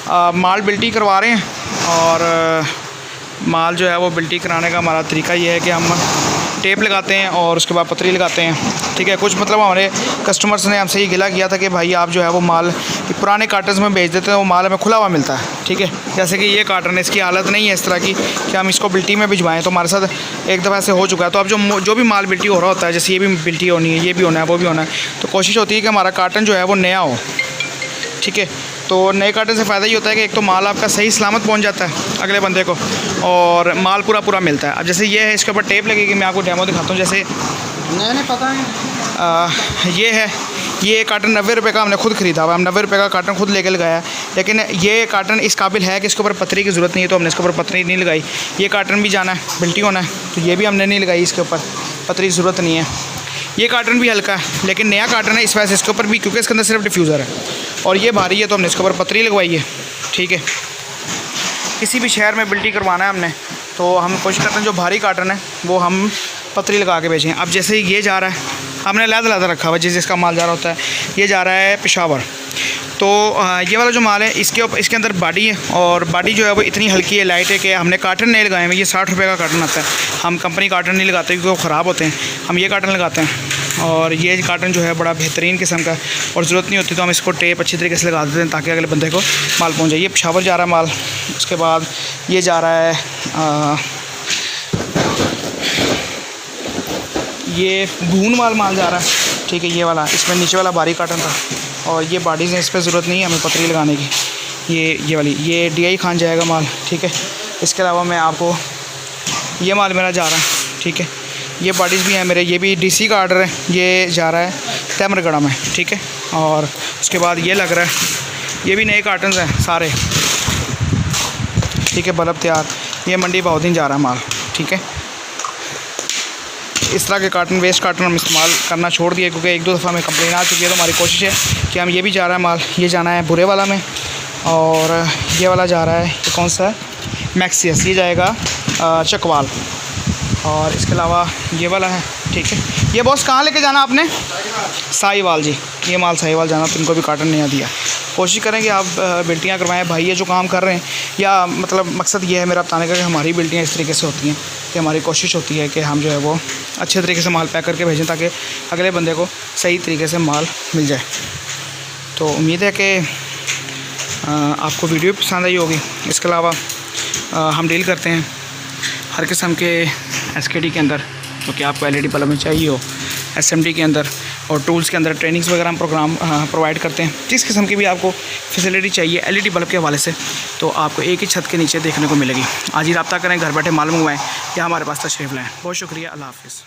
माल बिल्टी करवा रहे हैं। और माल जो है वो बिल्टी कराने का हमारा तरीका ये है कि हम टेप लगाते हैं और उसके बाद पतरी लगाते हैं, ठीक है। कुछ मतलब हमारे कस्टमर्स ने हमसे ये गिला किया था कि भाई आप जो है वो माल पुराने कार्टन्स में भेज देते हैं, वो माल हमें खुला हुआ मिलता है, ठीक है। जैसे कि ये कार्टन है, इसकी हालत नहीं है इस तरह की कि हम इसको बिल्टी में भिजवाएं। तो हमारे साथ एक दफ़ा ऐसे हो चुका है। तो अब जो भी माल बिल्टी हो रहा होता है, जैसे ये भी बिल्टी होनी है, ये भी होना है, वो भी होना है, तो कोशिश होती है कि हमारा कार्टन जो है वो नया हो, ठीक है। तो नए कार्टन से फ़ायदा ये होता है कि एक तो माल आपका सही सलामत पहुंच जाता है अगले बंदे को, और माल पूरा मिलता है। अब जैसे ये है, इसके ऊपर टेप लगेगी, मैं आपको डेमो दिखाता हूँ। जैसे नहीं पता है, ये है, ये कार्टन 90 रुपये का हमने खुद ख़रीदा हुआ है। हम 90 रुपये का कार्टन खुद लेके लगाया है। लेकिन ये कार्टन इस काबिल है कि इसके ऊपर पतरी की ज़रूरत नहीं है, तो हमने इसके ऊपर पतरी नहीं लगाई। ये कार्टन भी जाना है, बिल्टी होना है, तो ये भी हमने नहीं लगाई, इसके ऊपर पतरी की ज़रूरत नहीं है। ये कार्टन भी हल्का है, लेकिन नया कार्टन है, इस वजह से इसके ऊपर भी, क्योंकि इसके अंदर सिर्फ डिफ्यूज़र है, और ये भारी है, तो हमने इसके ऊपर पतरी लगवाई है, ठीक है। किसी भी शहर में बिल्टी करवाना है हमने, तो हम कोशिश करते हैं जो भारी कार्टन है वो हम पतरी लगा के बेचें। अब जैसे ये जा रहा है, हमने लहदा रखा हुआ जिसका माल जा रहा होता है, ये जा रहा है पेशावर। तो ये वाला जो माल है, इसके अंदर बॉडी है, और बॉडी जो है वो इतनी हल्की है, लाइट है कि हमने कार्टन नहीं लगाए हैं। ये 60 रुपये का कार्टन आता है। हम कंपनी कार्टन नहीं लगाते क्योंकि वो ख़राब होते हैं, हम ये कार्टन लगाते हैं। और ये कार्टन जो है बड़ा बेहतरीन किस्म का, और ज़रूरत नहीं होती तो हम इसको टेप अच्छी तरीके से लगा देते हैं ताकि अगले बंदे को माल पहुँच जाए। ये पेशावर जा रहा है माल। उसके बाद ये जा रहा है ये भून माल जा रहा है, ठीक है। ये वाला, इसमें नीचे वाला भारी कार्टन था, और ये बॉडीज़ हैं, इस पर ज़रूरत नहीं है हमें पतरी लगाने की। ये वाली, ये DI खान जाएगा माल, ठीक है। इसके अलावा मैं आपको, ये माल मेरा जा रहा है, ठीक है। ये बॉडीज़ भी हैं मेरे, ये भी DC का आर्डर है, ये जा रहा है तैमरगढ़ में, ठीक है। और उसके बाद ये लग रहा है, ये भी नए कार्टन्स हैं सारे, ठीक है। बल्ब तैयार, ये मंडी बहाउद्दीन जा रहा है माल, ठीक है। इस तरह के कार्टन, वेस्ट कार्टन हम इस्तेमाल करना छोड़ दिए क्योंकि एक दो दफ़ा हमें कंप्लेन आ चुकी है। तो हमारी कोशिश है कि हम, ये भी जा रहा है माल, ये जाना है बुरे वाला में, और ये वाला जा रहा है, ये कौन सा है, मैक्सियस, ये जाएगा चकवाल। और इसके अलावा ये वाला है, ठीक है। ये बॉस कहाँ लेके जाना आपने? साहिवाल जी, ये माल साहिवाल जाना, तो इनको भी कार्टन नया दिया। कोशिश करेंगे आप बिल्टियाँ करवाएं भाई, ये जो काम कर रहे हैं, या मतलब मकसद ये है मेरा बताने का कि हमारी बिल्टियाँ इस तरीके से होती हैं कि हमारी कोशिश होती है कि हम जो है वो अच्छे तरीके से माल पैक करके भेजें ताकि अगले बंदे को सही तरीके से माल मिल जाए। तो उम्मीद है कि आपको वीडियो पसंद आई होगी। इसके अलावा हम डील करते हैं हर किस्म के SKD के अंदर, तो कि आपको LED बल्ब में चाहिए हो, SMD के अंदर, और टूल्स के अंदर ट्रेनिंग्स वगैरह हम प्रोग्राम प्रोवाइड करते हैं। जिस किस्म की भी आपको फैसिलिटी चाहिए LED बल्ब के हवाले से, तो आपको एक ही छत के नीचे देखने को मिलेगी। आज ही रब्ता करें, घर बैठे माल मंगवाएं या हमारे पास तशरीफ़ लाएँ। बहुत शुक्रिया, अल्लाह हाफ़िज़।